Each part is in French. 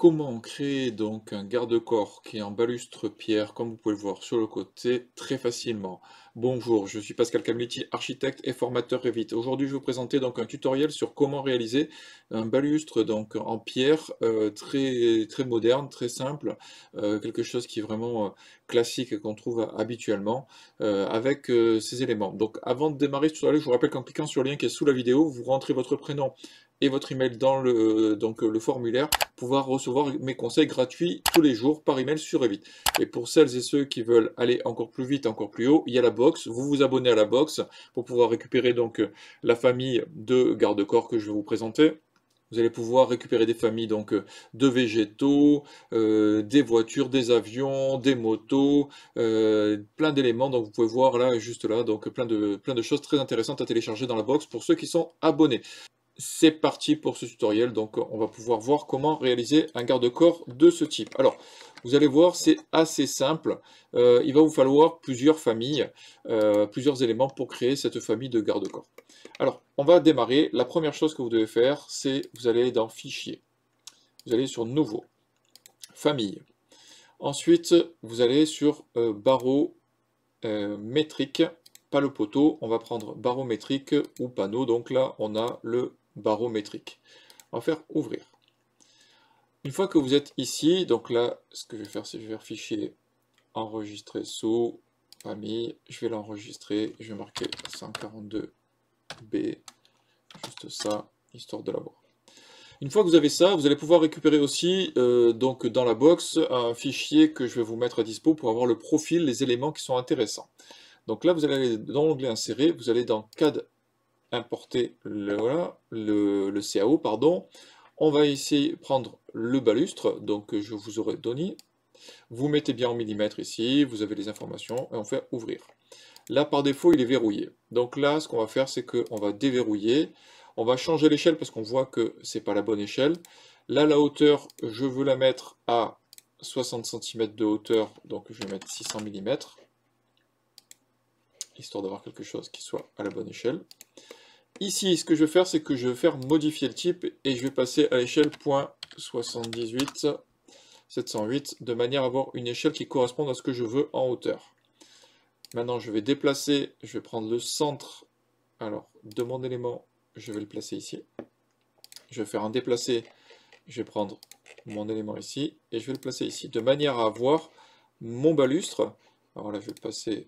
Comment créer donc un garde-corps qui est en balustre pierre, comme vous pouvez le voir sur le côté, très facilement. Bonjour, je suis Pascal Camletti, architecte et formateur Revit. Aujourd'hui, je vais vous présenter donc un tutoriel sur comment réaliser un balustre donc en pierre très moderne, très simple, quelque chose qui est vraiment classique et qu'on trouve habituellement avec ces éléments. Donc, avant de démarrer ce tutoriel, je vous rappelle qu'en cliquant sur le lien qui est sous la vidéo, vous rentrez votre prénom et votre email dans le formulaire pouvoir recevoir mes conseils gratuits tous les jours par email sur Revit. Et pour celles et ceux qui veulent aller encore plus vite, encore plus haut, il y a la box. Vous vous abonnez à la box pour pouvoir récupérer donc la famille de garde-corps que je vais vous présenter. Vous allez pouvoir récupérer des familles donc de végétaux, des voitures, des avions, des motos, plein d'éléments. Donc vous pouvez voir là, juste là, donc plein de choses très intéressantes à télécharger dans la box pour ceux qui sont abonnés. C'est parti pour ce tutoriel, donc on va pouvoir voir comment réaliser un garde-corps de ce type. Alors, vous allez voir, c'est assez simple. Il va vous falloir plusieurs familles, plusieurs éléments pour créer cette famille de garde-corps. Alors, on va démarrer. La première chose que vous devez faire, c'est vous allez dans Fichier. Vous allez sur Nouveau, Famille. Ensuite, vous allez sur Barreau métrique, pas le poteau. On va prendre barreau métrique ou panneau. Donc là, on a le barreau métrique. On va faire ouvrir. Une fois que vous êtes ici, donc là, ce que je vais faire, c'est que je vais faire fichier enregistrer sous famille. Je vais l'enregistrer. Je vais marquer 142B, juste ça, histoire de l'avoir. Une fois que vous avez ça, vous allez pouvoir récupérer aussi donc dans la box un fichier que je vais vous mettre à dispo pour avoir le profil, les éléments qui sont intéressants. Donc là, vous allez aller dans l'onglet insérer, vous allez dans CAD importer le CAO, pardon. On va ici prendre le balustre, donc je vous aurais donné. Vous mettez bien en millimètres ici, vous avez les informations, et on fait ouvrir. Là, par défaut, il est verrouillé. Donc là, ce qu'on va faire, c'est qu'on va déverrouiller. On va changer l'échelle parce qu'on voit que c'est pas la bonne échelle. Là, la hauteur, je veux la mettre à 60 cm de hauteur, donc je vais mettre 600 mm, histoire d'avoir quelque chose qui soit à la bonne échelle. Ici, ce que je vais faire, c'est que je vais faire modifier le type et je vais passer à l'échelle .78 708 de manière à avoir une échelle qui corresponde à ce que je veux en hauteur. Maintenant, je vais déplacer, je vais prendre le centre de mon élément, je vais le placer ici. Je vais faire un déplacé, je vais prendre mon élément ici et je vais le placer ici, de manière à avoir mon balustre. Alors là, je vais passer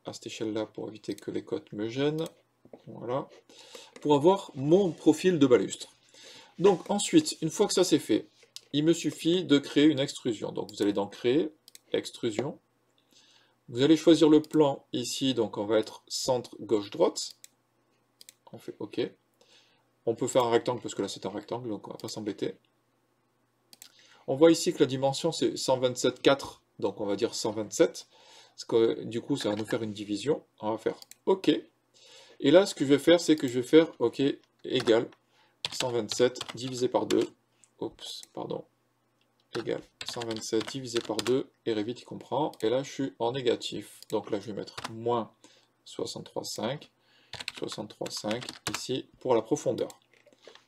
à cette échelle-là pour éviter que les côtes me gênent. Voilà. Pour avoir mon profil de balustre. Donc ensuite, une fois que ça c'est fait, il me suffit de créer une extrusion. Donc vous allez dans Créer, Extrusion. Vous allez choisir le plan ici, donc on va être centre gauche-droite. On fait OK. On peut faire un rectangle parce que là c'est un rectangle, donc on va pas s'embêter. On voit ici que la dimension c'est 127,4, donc on va dire 127. Parce que du coup ça va nous faire une division. On va faire OK. Et là ce que je vais faire, c'est que je vais faire OK égale 127 divisé par 2. Oups, pardon. Égale 127 divisé par 2, et Revit il comprend, et là je suis en négatif, donc là je vais mettre moins 63,5, 63,5 ici pour la profondeur.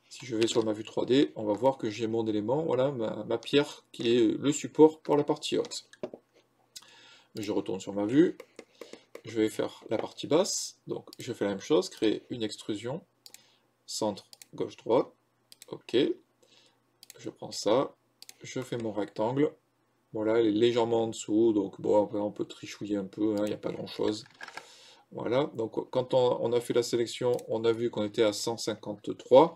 Si je vais sur ma vue 3D, on va voir que j'ai mon élément, voilà ma pierre qui est le support pour la partie haute. Je retourne sur ma vue, je vais faire la partie basse, donc je fais la même chose, créer une extrusion, centre gauche-droite, ok, je prends ça, je fais mon rectangle. Voilà, elle est légèrement en dessous, donc bon, après on peut trichouiller un peu, il n'y a pas grand chose. Voilà, donc quand on a fait la sélection, on a vu qu'on était à 153.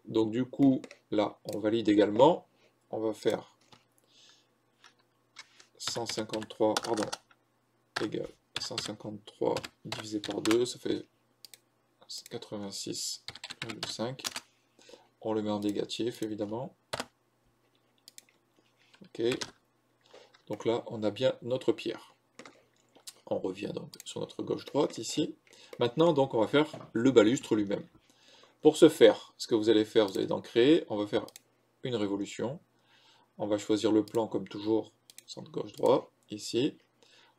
Donc du coup, là, on valide également. On va faire 153, pardon, égale 153 divisé par 2, ça fait 86,5. On le met en négatif, évidemment. Ok. Donc là, on a bien notre pierre. On revient donc sur notre gauche-droite ici. Maintenant, donc, on va faire le balustre lui-même. Pour ce faire, ce que vous allez faire, vous allez dans Créer, on va faire une révolution. On va choisir le plan comme toujours, centre gauche-droit, ici.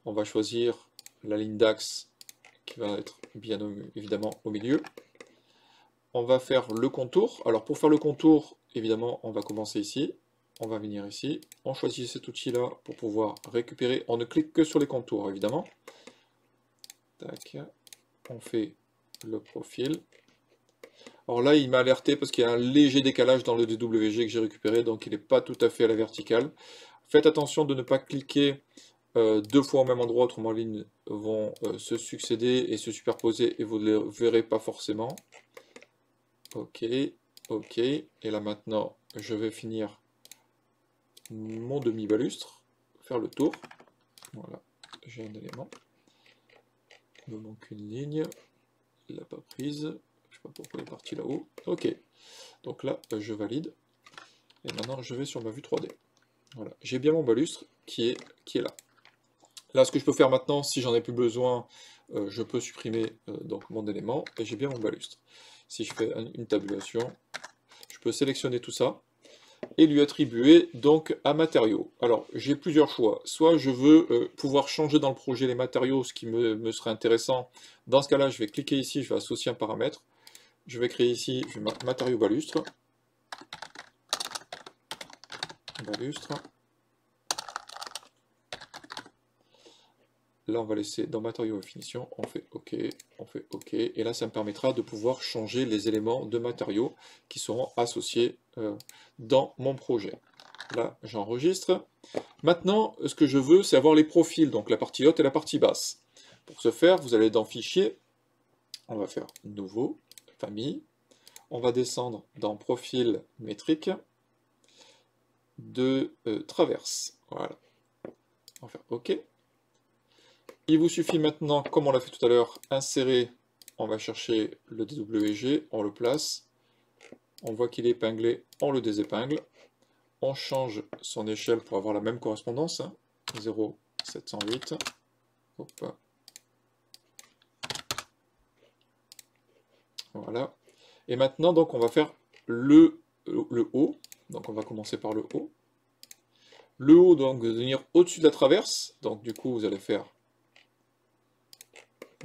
On va choisir la ligne d'axe qui va être bien évidemment au milieu. On va faire le contour. Alors pour faire le contour, évidemment, on va commencer ici. on va venir ici, on choisit cet outil-là pour pouvoir récupérer. On ne clique que sur les contours, évidemment. Tac, on fait le profil. Alors là, il m'a alerté parce qu'il y a un léger décalage dans le DWG que j'ai récupéré, donc il n'est pas tout à fait à la verticale. Faites attention de ne pas cliquer deux fois au même endroit, autrement les lignes vont se succéder et se superposer et vous ne les verrez pas forcément. Ok, ok. Et là maintenant, je vais finir mon demi-balustre, faire le tour. Voilà, j'ai un élément. Il me manque une ligne. Il l'a pas prise. Je sais pas pourquoi elle est partie là-haut. Ok. Donc là, je valide. Et maintenant, je vais sur ma vue 3D. Voilà. J'ai bien mon balustre qui est là. Là, ce que je peux faire maintenant, si j'en ai plus besoin, je peux supprimer donc mon élément. Et j'ai bien mon balustre. Si je fais une tabulation, je peux sélectionner tout ça et lui attribuer donc un matériau. Alors, j'ai plusieurs choix. Soit je veux pouvoir changer dans le projet les matériaux, ce qui me serait intéressant. Dans ce cas-là, je vais cliquer ici, je vais associer un paramètre. Je vais créer ici, je vais matériau balustre. Balustre. Là, on va laisser dans matériaux et finition, on fait OK, on fait OK. Et là, ça me permettra de pouvoir changer les éléments de matériaux qui seront associés dans mon projet. Là, j'enregistre. Maintenant, ce que je veux, c'est avoir les profils, donc la partie haute et la partie basse. Pour ce faire, vous allez dans Fichier, on va faire Nouveau, Famille. On va descendre dans Profil métrique de traverse. Voilà. On va faire OK. Il vous suffit maintenant, comme on l'a fait tout à l'heure, insérer, on va chercher le DWG, on le place, on voit qu'il est épinglé, on le désépingle, on change son échelle pour avoir la même correspondance, 0,708, hop. Voilà, et maintenant donc on va faire le haut, donc on va commencer par le haut. Le haut donc de venir au-dessus de la traverse, donc du coup vous allez faire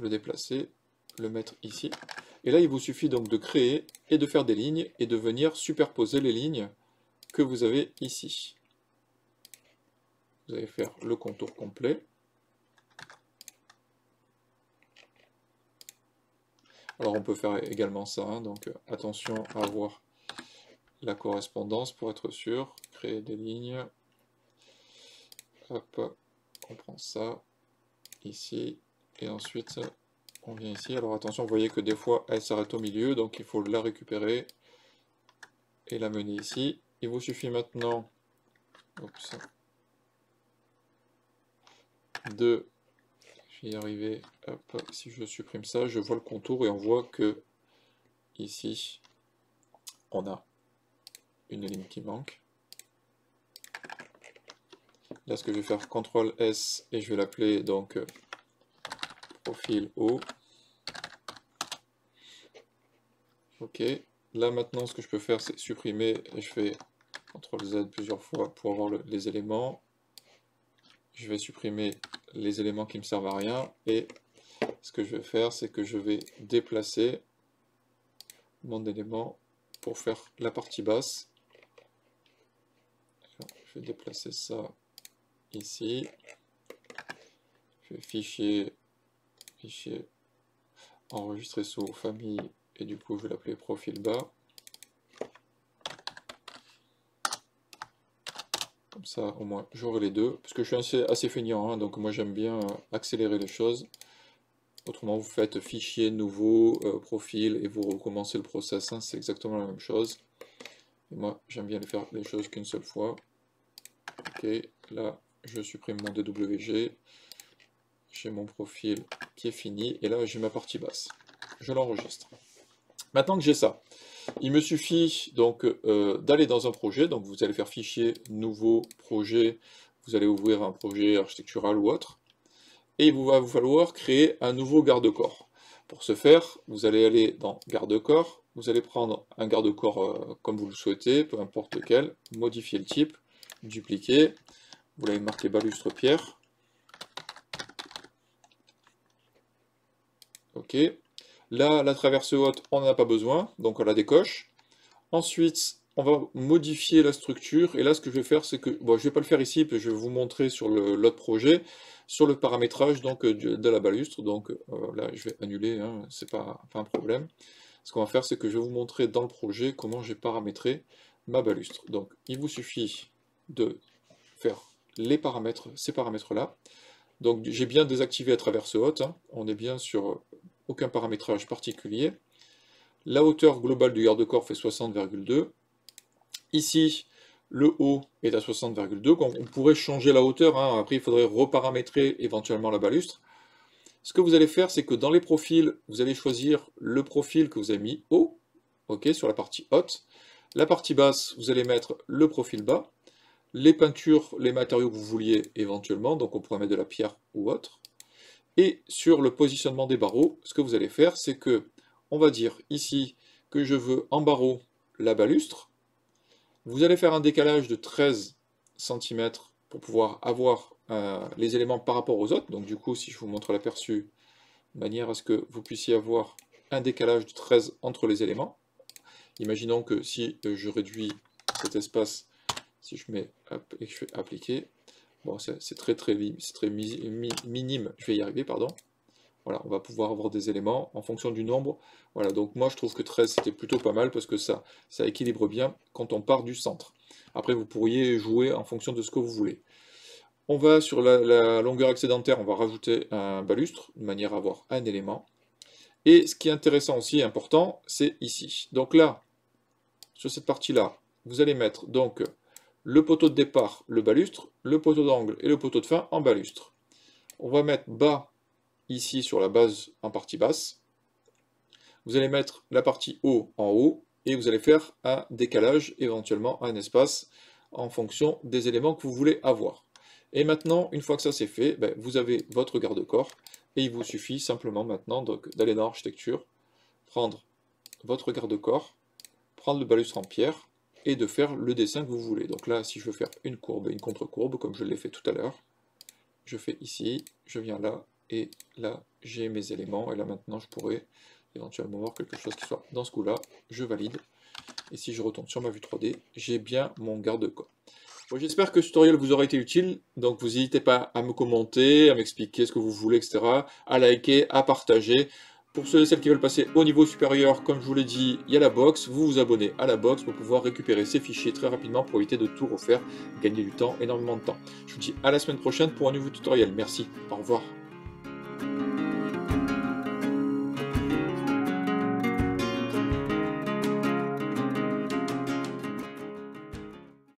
le déplacer, le mettre ici. Et là, il vous suffit donc de créer et de faire des lignes et de venir superposer les lignes que vous avez ici. Vous allez faire le contour complet. Alors on peut faire également ça, hein, donc attention à avoir la correspondance pour être sûr. Créer des lignes. Hop, on prend ça ici et ensuite on vient ici. Alors attention, vous voyez que des fois elle s'arrête au milieu, donc il faut la récupérer et la mener ici. Il vous suffit maintenant de, je vais y arriver, hop, si je supprime ça, je vois le contour et on voit que ici on a une ligne qui manque. Là, ce que je vais faire, CTRL S et je vais l'appeler donc profil haut. Ok. Là maintenant, ce que je peux faire, c'est supprimer et je fais CTRL Z plusieurs fois pour avoir les éléments. Je vais supprimer les éléments qui ne me servent à rien et ce que je vais faire, c'est que je vais déplacer mon élément pour faire la partie basse. Je vais déplacer ça ici. Je vais fichier, enregistrer sous famille et du coup je vais l'appeler profil bas. Comme ça au moins j'aurai les deux, parce que je suis assez feignant, hein, donc moi j'aime bien accélérer les choses. Autrement vous faites fichier, nouveau, profil et vous recommencez le process, hein, c'est exactement la même chose. Et moi j'aime bien faire les choses qu'une seule fois. Ok, là je supprime mon DWG, j'ai mon profil qui est fini, et là j'ai ma partie basse. Je l'enregistre. Maintenant que j'ai ça, il me suffit donc d'aller dans un projet, donc vous allez faire fichier, nouveau, projet, vous allez ouvrir un projet architectural ou autre, et il va vous falloir créer un nouveau garde-corps. Pour ce faire, vous allez aller dans garde-corps, vous allez prendre un garde-corps comme vous le souhaitez, peu importe lequel, modifier le type, dupliquer, vous l'avez marqué balustre pierre. Ok. Là, la traverse haute, on n'en a pas besoin, donc on la décoche. Ensuite, on va modifier la structure. Et là, ce que je vais faire, c'est que, bon, je vais pas le faire ici, parce que je vais vous montrer sur l'autre projet, sur le paramétrage donc, de la balustre. Donc là, je vais annuler, hein, c'est pas un problème. Ce qu'on va faire, c'est que je vais vous montrer dans le projet comment j'ai paramétré ma balustre. Donc, il vous suffit de faire les paramètres, ces paramètres-là. Donc, j'ai bien désactivé la traverse haute, hein. On est bien sur aucun paramétrage particulier. La hauteur globale du garde-corps fait 60,2. Ici, le haut est à 60,2. On pourrait changer la hauteur, hein. Après il faudrait reparamétrer éventuellement la balustre. Ce que vous allez faire, c'est que dans les profils, vous allez choisir le profil que vous avez mis haut, ok, sur la partie haute. La partie basse, vous allez mettre le profil bas. Les peintures, les matériaux que vous vouliez éventuellement, donc on pourrait mettre de la pierre ou autre. Et sur le positionnement des barreaux, ce que vous allez faire, c'est que, on va dire ici que je veux en barreau la balustre. Vous allez faire un décalage de 13 cm pour pouvoir avoir les éléments par rapport aux autres. Donc du coup, si je vous montre l'aperçu, de manière à ce que vous puissiez avoir un décalage de 13 entre les éléments. Imaginons que si je réduis cet espace, si je mets et que je fais appliquer, bon, c'est très minime, je vais y arriver, pardon. Voilà, on va pouvoir avoir des éléments en fonction du nombre. Voilà, donc moi je trouve que 13 c'était plutôt pas mal parce que ça équilibre bien quand on part du centre. Après vous pourriez jouer en fonction de ce que vous voulez. On va sur la longueur excédentaire, on va rajouter un balustre, de manière à avoir un élément. Et ce qui est intéressant aussi, important, c'est ici. Donc là, sur cette partie-là, vous allez mettre donc le poteau de départ, le balustre, le poteau d'angle et le poteau de fin en balustre. On va mettre bas ici sur la base en partie basse. Vous allez mettre la partie haut en haut et vous allez faire un décalage, éventuellement un espace, en fonction des éléments que vous voulez avoir. Et maintenant, une fois que ça c'est fait, ben, vous avez votre garde-corps et il vous suffit simplement maintenant d'aller dans l'architecture, prendre votre garde-corps, prendre le balustre en pierre et de faire le dessin que vous voulez. Donc là, si je veux faire une courbe et une contre-courbe, comme je l'ai fait tout à l'heure, je fais ici, je viens là, et là, j'ai mes éléments, et là maintenant, je pourrais éventuellement avoir quelque chose qui soit dans ce coup-là, je valide, et si je retourne sur ma vue 3D, j'ai bien mon garde-corps. Bon, j'espère que ce tutoriel vous aura été utile, donc vous n'hésitez pas à me commenter, à m'expliquer ce que vous voulez, etc., à liker, à partager. Pour ceux et celles qui veulent passer au niveau supérieur, comme je vous l'ai dit, il y a la box, vous vous abonnez à la box pour pouvoir récupérer ces fichiers très rapidement pour éviter de tout refaire, gagner du temps, énormément de temps. Je vous dis à la semaine prochaine pour un nouveau tutoriel. Merci, au revoir.